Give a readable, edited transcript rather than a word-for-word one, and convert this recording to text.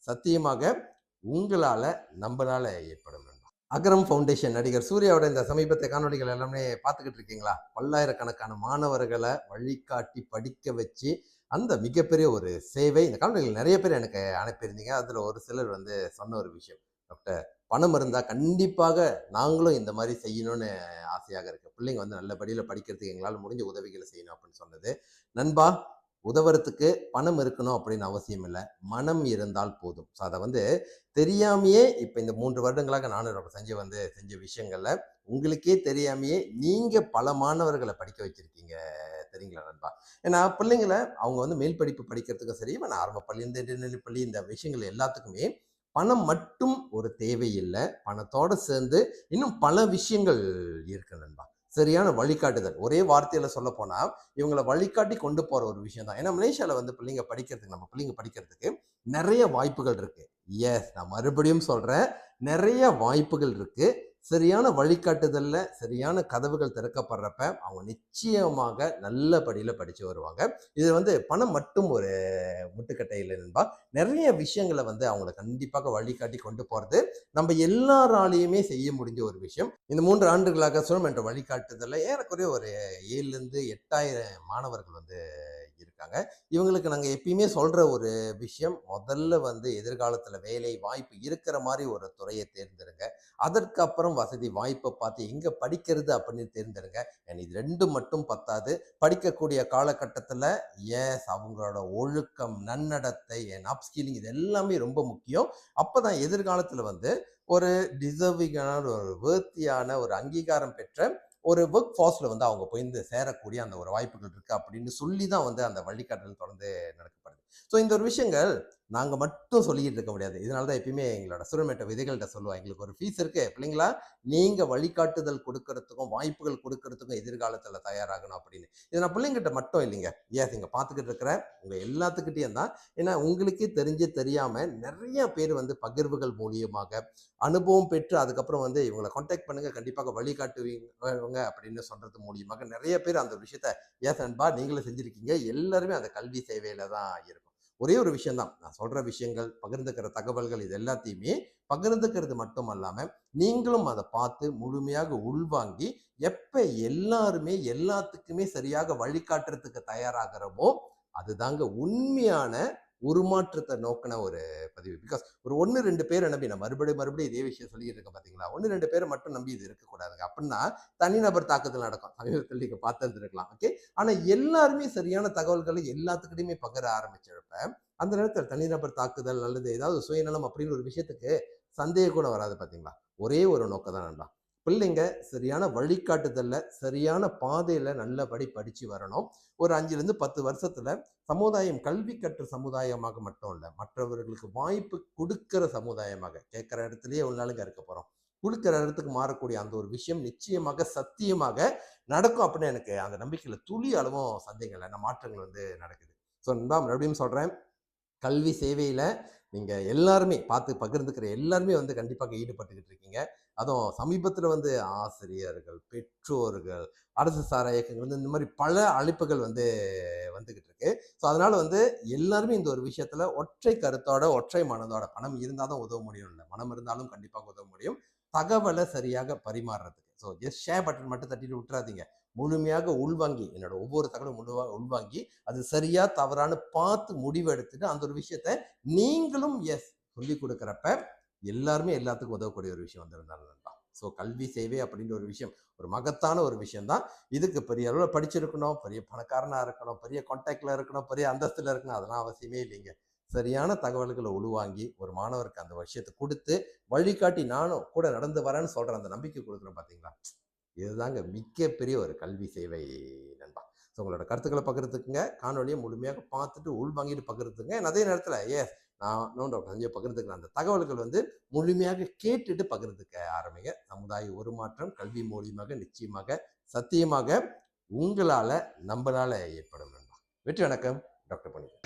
சத்தியமாக உங்களால நம்பனால ஏற்படும் நண்பா. அகரம் ஃபவுண்டேஷன் நடிகர் சூர்யாவோட இந்த சமீபத்திய காணொளிகள் எல்லாமே பார்த்துக்கிட்டு இருக்கீங்களா? பல்லாயிரக்கணக்கான மாணவர்களை வழிகாட்டி படிக்க வச்சு அந்த மிகப்பெரிய ஒரு சேவை. இந்த காணொளிகள் நிறைய பேர் எனக்கு அனுப்பியிருந்தீங்க. அதுல ஒரு சிலர் வந்து சொன்ன ஒரு விஷயம், டாக்டர் பணம் இருந்தா கண்டிப்பாக நாங்களும் இந்த மாதிரி செய்யணும்னு ஆசையாக இருக்கு. பிள்ளைங்க வந்து நல்லபடியில் படிக்கிறதுக்கு எங்களால் முடிஞ்ச உதவிகளை செய்யணும் அப்படின்னு சொன்னது. நண்பா, உதவுறதுக்கு பணம் இருக்கணும் அப்படின்னு அவசியம் இல்லை, மனம் இருந்தால் போதும். ஸோ அதை வந்து தெரியாமையே இப்போ இந்த 3 வருடங்களாக நானும் செஞ்ச விஷயங்கள்ல உங்களுக்கே தெரியாமையே நீங்க பல மாணவர்களை படிக்க வச்சிருக்கீங்க, தெரியுங்களா நண்பா? ஏன்னா பிள்ளைங்களை அவங்க வந்து மேல் படிப்பு படிக்கிறதுக்கும் சரி, ஆரம்ப பள்ளி இந்த இடைநிலை பள்ளி இந்த விஷயங்கள் எல்லாத்துக்குமே பணம் மட்டும் ஒரு தேவை இல்லை. பணத்தோட சேர்ந்து இன்னும் பல விஷயங்கள் இருக்கு நண்பா. சரியான வழிகாட்டுதல், ஒரே வார்த்தையில சொல்ல போனா இவங்களை வழிகாட்டி கொண்டு போற ஒரு விஷயம் தான். ஏன்னா மலேசியால வந்து நம்ம பிள்ளைங்க படிக்கிறதுக்கு நிறைய வாய்ப்புகள் இருக்கு. எஸ், நான் மறுபடியும் சொல்றேன், நிறைய வாய்ப்புகள் இருக்கு. சரியான வழிகாட்டுதல்ல சரியான கதவுகள் திறக்கப்படுறப்ப அவங்க நிச்சயமாக நல்லபடியில படிச்சு வருவாங்க. இது வந்து பணம் மட்டும் ஒரு முட்டுக்கட்டை இல்லை நண்பா. நிறைய விஷயங்களை வந்து அவங்களை கண்டிப்பாக வழிகாட்டி கொண்டு போறது நம்ம எல்லாராலையுமே செய்ய முடிஞ்ச ஒரு விஷயம். இந்த 3 ஆண்டுகளாக சுரம் என்ற வழிகாட்டுதல்ல ஏறக்குறைய ஒரு 7,000-8,000 மாணவர்கள் வந்து இருக்காங்க. இவங்களுக்கு நாங்க எப்பயுமே சொல்ற ஒரு விஷயம், முதல்ல வந்து எதிர்காலத்துல வேலை வாய்ப்பு இருக்கிற மாதிரி ஒரு துறையை தேர்ந்தெடுங்க. அதற்கப்புறம் வசதி வாய்ப்பை பார்த்து எங்க படிக்கிறது அப்படின்னு தேர்ந்தெடுங்க. இது 2 மட்டும் பத்தாது. படிக்கக்கூடிய காலகட்டத்துல எஸ், அவங்களோட ஒழுக்கம், நன்னடத்தை, அப்ஸ்கில்லிங் இது எல்லாமே ரொம்ப முக்கியம். அப்பதான் எதிர்காலத்துல வந்து ஒரு டிசர்விங்கான, ஒரு வேர்த்தியான, ஒரு அங்கீகாரம் பெற்ற ஒரு ஒர்க் ஃபார்ஸ்ல வந்து அவங்க போய் சேரக்கூடிய அந்த ஒரு வாய்ப்புகள் இருக்கு அப்படின்னு சொல்லி தான் வந்து அந்த வழிகாட்டல் தொடர்ந்து நடக்கப்படுது. ஸோ இந்த ஒரு விஷயங்கள் நாங்க மட்டும் சொல்லிக்கிட்டு இருக்க முடியாது. இதனாலதான் எப்பயுமே எங்களோட சுரமேட்ட விதைகள்கிட்ட சொல்லுவோம், எங்களுக்கு ஒரு ஃபீஸ் இருக்கு பிள்ளைங்களா, நீங்க வழிகாட்டுதல் கொடுக்கறதுக்கும் வாய்ப்புகள் கொடுக்கறதுக்கும் எதிர்காலத்துல தயாராகணும் அப்படின்னு. இது நான் பிள்ளைங்கிட்ட மட்டும் இல்லைங்க, ஏன் இங்க பார்த்துக்கிட்டு இருக்கிற உங்க எல்லாத்துக்கிட்டையும் தான். ஏன்னா உங்களுக்கே தெரிஞ்சு தெரியாம நிறைய பேர் வந்து பகிர்வுகள் மூலியமாக அனுபவம் பெற்று அதுக்கப்புறம் வந்து இவங்களை கான்டாக்ட் பண்ணுங்க, கண்டிப்பாக வழிகாட்டுவீங்க அப்படின்னு சொல்றது மூலியமாக நிறைய பேர் அந்த விஷயத்த ஏன் நண்பா நீங்களும் செஞ்சிருக்கீங்க. எல்லாருமே அந்த கல்வி சேவையில தான் இருக்கும். ஒரே ஒரு விஷயம் தான், நான் சொல்ற விஷயங்கள், பகிர்ந்துக்கிற தகவல்கள் இது எல்லாத்தையுமே பகிர்ந்துக்கிறது மட்டும் அல்லாம நீங்களும் அதை பார்த்து முழுமையாக உள்வாங்கி எப்ப எல்லாருமே எல்லாத்துக்குமே சரியாக வழிகாட்டுறதுக்கு தயாராகிறோமோ அதுதாங்க உண்மையான உருமாற்றத்தை நோக்கின ஒரு பதிவு. பிகாஸ் ஒரு 1-2 பேரை நம்பி, நான் மறுபடியும் இதே விஷயம் சொல்லிட்டு இருக்கேன் பாத்தீங்களா, 1-2 பேரை மட்டும் நம்பி இது இருக்கக்கூடாதுங்க. அப்படின்னா தனிநபர் தாக்குதல் நடக்கும். சமீபத்தில் நீங்க பார்த்துருக்கலாம். ஓகே, ஆனா எல்லாருமே சரியான தகவல்களை எல்லாத்துக்கிட்டையுமே பகிர ஆரம்பிச்சிருப்ப அந்த நேரத்தில் தனிநபர் தாக்குதல் அல்லது ஏதாவது சுயநலம் அப்படின்னு ஒரு விஷயத்துக்கு சந்தேகம் கூட வராது பாத்தீங்களா. ஒரே ஒரு நோக்கம் தான் நண்பா, பிள்ளைங்க சரியான வழிகாட்டுதல்ல சரியான பாதையில நல்லபடி படிச்சு வரணும். ஒரு 5-10 வருஷத்துல சமுதாயம் கல்வி கற்ற சமுதாயமாக மட்டும் இல்ல, மற்றவர்களுக்கு வாய்ப்பு கொடுக்கிற சமுதாயமாக, கேட்கிற இடத்துலயே ஒரு நாளுங்க இருக்க போறோம், கொடுக்கிற இடத்துக்கு மாறக்கூடிய அந்த ஒரு விஷயம் நிச்சயமாக சத்தியமாக நடக்கும் அப்படின்னு எனக்கு அந்த நம்பிக்கையில துளி அளவும் சந்தேகம் இல்லை. மாற்றங்கள் வந்து நடக்குது. ஸோ நான் மறுபடியும் சொல்றேன், கல்வி சேவையில நீங்க எல்லாருமே பார்த்து பகிர்ந்துக்கிற எல்லாருமே வந்து கண்டிப்பாக ஈடுபட்டுக்கிட்டு இருக்கீங்க. அதுவும் சமீபத்துல வந்து ஆசிரியர்கள், பெற்றோர்கள், அரசு சாரா இயக்கங்கள் வந்து இந்த மாதிரி பல அழைப்புகள் வந்து வந்துகிட்டு இருக்கு. ஸோ அதனால வந்து எல்லாருமே இந்த ஒரு விஷயத்துல ஒற்றை கருத்தோட, ஒற்றை மனதோட, பணம் இருந்தாதான் உதவ முடியும் இல்லை, மனம் இருந்தாலும் கண்டிப்பாக உதவ முடியும், தகவலை சரியாக பரிமாறுறதுக்கு. ஸோ ஜஸ்ட் ஷேர் பட்டன் மட்டும் தட்டிட்டு விட்டுறாதீங்க. முழுமையாக உள்வாங்கி, என்னோட ஒவ்வொரு தகவலும் உள்வாங்கி அது சரியா தவறான்னு பார்த்து முடிவு எடுத்துட்டு அந்த ஒரு விஷயத்த நீங்களும் எஸ் சொல்லி கொடுக்குறப்ப எல்லாருமே எல்லாத்துக்கும் உதவக்கூடிய ஒரு விஷயம் வந்திருந்தாங்க நண்பா. ஸோ கல்வி சேவை அப்படின்ற ஒரு விஷயம் ஒரு மகத்தான ஒரு விஷயம் தான். இதுக்கு பெரிய அளவில் படிச்சிருக்கணும், பெரிய பணக்காரனா இருக்கணும், பெரிய கான்டாக்ட்ல இருக்கணும், பெரிய அந்தஸ்துல இருக்கணும், அதெல்லாம் அவசியமே இல்லைங்க. சரியான தகவல்களை உள்வாங்கி ஒரு மாணவருக்கு அந்த விஷயத்தை கொடுத்து வழிகாட்டி நானும் கூட நடந்து வரேன்னு சொல்ற அந்த நம்பிக்கை கொடுக்குறோம் பாத்தீங்களா, இதுதாங்க மிகப்பெரிய ஒரு கல்வி சேவை நண்பா. ஸோ உங்களோட கருத்துக்களை பகிர்ந்துக்குங்க, காணொலியை முழுமையாக பார்த்துட்டு உள்வாங்கிட்டு பகிர்ந்துங்க. அதே நேரத்தில் ஏஸ் நான் டாக்டர் சஞ்சய் பகிர்ந்துக்கிற அந்த தகவல்கள் வந்து முழுமையாக கேட்டுட்டு பகிர்ந்துக்க ஆரம்பிங்க. சமுதாய உருமாற்றம் கல்வி மூலியமாக நிச்சயமாக சத்தியமாக உங்களால நம்பளால ஏற்படும் நண்பா. வெற்றி வணக்கம், டாக்டர் பணிகள்.